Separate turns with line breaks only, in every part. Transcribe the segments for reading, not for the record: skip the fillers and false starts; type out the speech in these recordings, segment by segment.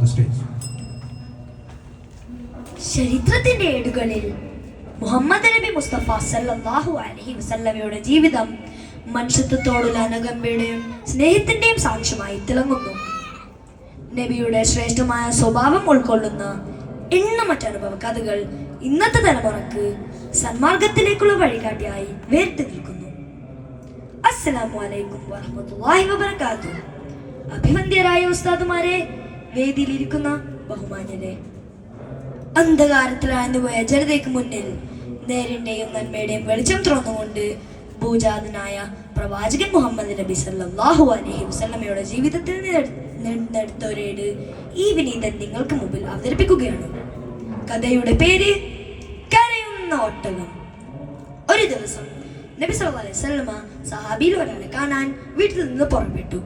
the stage.
ചരിത്രത്തിന്റെ ഏടുകളിൽ മുഹമ്മദ് നബി മുസ്തഫ സല്ലല്ലാഹു അലൈഹി വസല്ലമയുടെ ജീവിതം മനുഷ്യത്വത്തോടുള്ള അനുകമ്പയുടെയും സ്നേഹത്തിന്റെയും സാക്ഷ്യമായി തിളങ്ങുന്നു. നബിയുടെ ശ്രേഷ്ഠമായ സ്വഭാവം ഉൾക്കൊള്ളുന്ന എണ്ണമറ്റ അനുഭവ കഥകൾ ഇന്നത്തെ തലമുറക്ക് സന്മാർഗത്തിലേക്കുള്ള വഴികാട്ടിയായി വേറിട്ട് നിൽക്കുന്നു. അസ്സലാമു അലൈക്കും വറഹ്മത്തുള്ളാഹി വബറകാതുഹു. അഭിവന്ദ്യരായ ഉസ്താദുമാരെ, വേദിയിലിരിക്കുന്ന ബഹുമാന്യരെ, അന്ധകാരത്തിലാഴ്ന്നുപോയ ജനതയ്ക്ക് മുന്നിൽ നേരിന്റെയും നന്മയുടെയും വെളിച്ചം തുറന്നുകൊണ്ട് ഭൂജാതനായ പ്രവാചകൻ മുഹമ്മദ് നബി സല്ലല്ലാഹു അലൈഹി വസല്ലമയുടെ ജീവിതത്തിൽ നിന്നെടുത്ത ഒരേട് ഈ വിനീതൻ നിങ്ങൾക്ക് മുമ്പിൽ അവതരിപ്പിക്കുകയാണ്. കഥയുടെ പേര് കരയുന്ന ഒട്ടകം. ഒരു ദിവസം നബി സല്ലല്ലാഹു അലൈഹി വസല്ലമ സഹാബിയിൽ ഒരാളെ കാണാൻ വീട്ടിൽ നിന്ന് പുറപ്പെട്ടു.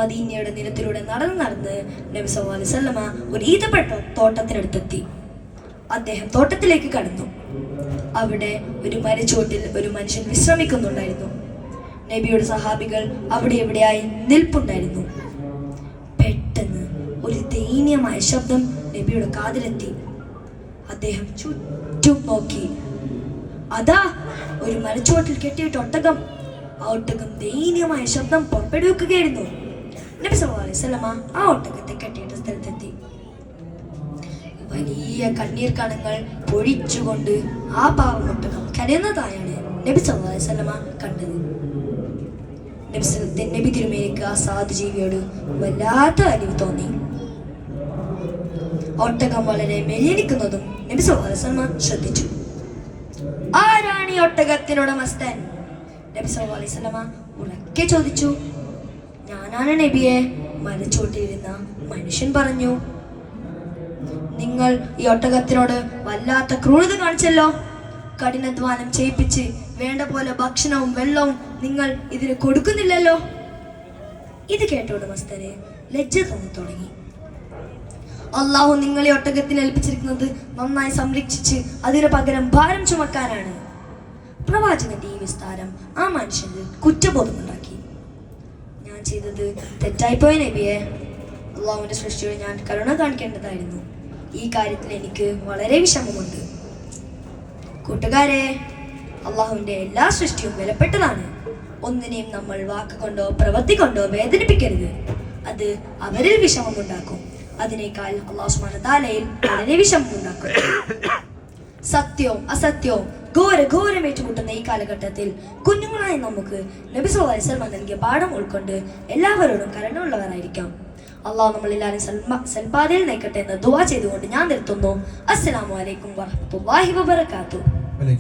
മദീനയുടെ നിരത്തിലൂടെ നടന്ന് നബി സല്ലല്ലാഹു അലൈഹി വസല്ലമ ഒരു ഈത്തപ്പഴ തോട്ടത്തിനടുത്തെത്തി. അദ്ദേഹം തോട്ടത്തിലേക്ക് കടന്നു. അവിടെ ഒരു മരച്ചുവട്ടിൽ ഒരു മനുഷ്യൻ വിശ്രമിക്കുന്നുണ്ടായിരുന്നു. നബിയുടെ സഹാബികൾ അവിടെ എവിടെയായി നിൽപ്പുണ്ടായിരുന്നു. പെട്ടെന്ന് ഒരു ദയനീയമായ ശബ്ദം നബിയുടെ കാതിലെത്തി. അദ്ദേഹം ചുറ്റും നോക്കി. അതാ ഒരു മരച്ചുവട്ടിൽ കെട്ടിയിട്ട ഒട്ടകം. ആ ഒട്ടകം ദയനീയമായ ശബ്ദം പുറപ്പെടുവിക്കുകയായിരുന്നു. നബി സല്ലല്ലാഹു അലൈഹി വസല്ലമ ആ ഒട്ടകത്തെ കെട്ടിയിട്ട സ്ഥലത്തെത്തി. വലിയ കണ്ണീർ കണങ്ങൾ പൊഴിച്ചുകൊണ്ട് ആ പാവം ഒട്ടകം കരയുന്നതായാണ് നബി സല്ലല്ലാഹു അലൈഹി വസല്ലമ കണ്ടത്. നബി തിരുമേനിക്ക് ആ സാധുജീവിയോട് വല്ലാത്ത അലിവ് തോന്നി. ഒട്ടകം വളരെ മെലിഞ്ഞിരിക്കുന്നതും നബി സല്ലല്ലാഹു അലൈഹി വസല്ലമ ശ്രദ്ധിച്ചു. ആരാണ് ഈ ഒട്ടകത്തിനുടമസ്ഥൻ? നബി സല്ലല്ലാഹു അലൈഹി വസല്ലമ ഉറക്കെ ചോദിച്ചു. ഞാനാണ് നബിയെ, മരച്ചോട്ടിലിരുന്ന മനുഷ്യൻ പറഞ്ഞു. നിങ്ങൾ ഈ ഒട്ടകത്തിനോട് വല്ലാത്ത ക്രൂരത കാണിച്ചല്ലോ. കഠിനാധ്വാനം ചെയ്യിപ്പിച്ച് വേണ്ട പോലെ ഭക്ഷണവും വെള്ളവും നിങ്ങൾ ഇതിന് കൊടുക്കുന്നില്ലല്ലോ. ഇത് കേട്ട ഉടമസ്ഥന് ലജ്ജ തോന്നി തുടങ്ങി. അള്ളാഹു നിങ്ങളെ ഒട്ടകത്തിന് ഏൽപ്പിച്ചിരിക്കുന്നത് നന്നായി സംരക്ഷിച്ച് അതിന് പകരം ഭാരം ചുമക്കാനാണ്. പ്രവാചകന്റെ ഈ വിസ്താരം ആ മനുഷ്യന് കുറ്റബോധമുണ്ടാക്കി. ഞാൻ ചെയ്തത് തെറ്റായിപ്പോയ നബിയെ, അള്ളാഹുവിന്റെ സൃഷ്ടിയോട് ഞാൻ കരുണ കാണിക്കേണ്ടതായിരുന്നു. ഈ കാര്യത്തിൽ എനിക്ക് വളരെ വിഷമമുണ്ട്. കൂട്ടുകാരെ, അള്ളാഹുവിന്റെ എല്ലാ സൃഷ്ടിയും വിലപ്പെട്ടതാണ്. ഒന്നിനെയും നമ്മൾ വാക്കുകൊണ്ടോ പ്രവൃത്തി കൊണ്ടോ വേദനിപ്പിക്കരുത്. അത് അവരിൽ വിഷമമുണ്ടാക്കും. അതിനേക്കാൾ അള്ളാഹു സുബ്ഹാനഹു വ തആലയിൽ വളരെ വിഷമമുണ്ടാക്കും. സത്യവും അസത്യവും ഘോരം ഏറ്റുമുട്ടുന്ന ഈ കാലഘട്ടത്തിൽ കുഞ്ഞുങ്ങളായി നമുക്ക് നബി സല്ലല്ലാഹു അലൈഹി വസല്ലം നൽകിയ പാഠം ഉൾക്കൊണ്ട് എല്ലാവരോടും കരുണയുള്ളവരായിരിക്കാം. അള്ളാഹു നമ്മളെല്ലാവരും സൽപാതയിൽ നയിക്കട്ടെ എന്ന് ദുആ ചെയ്തുകൊണ്ട് ഞാൻ നിർത്തുന്നു. അസ്സലാമു അലൈക്കും വറഹ്മത്തുള്ളാഹി വബറകാതുഹു.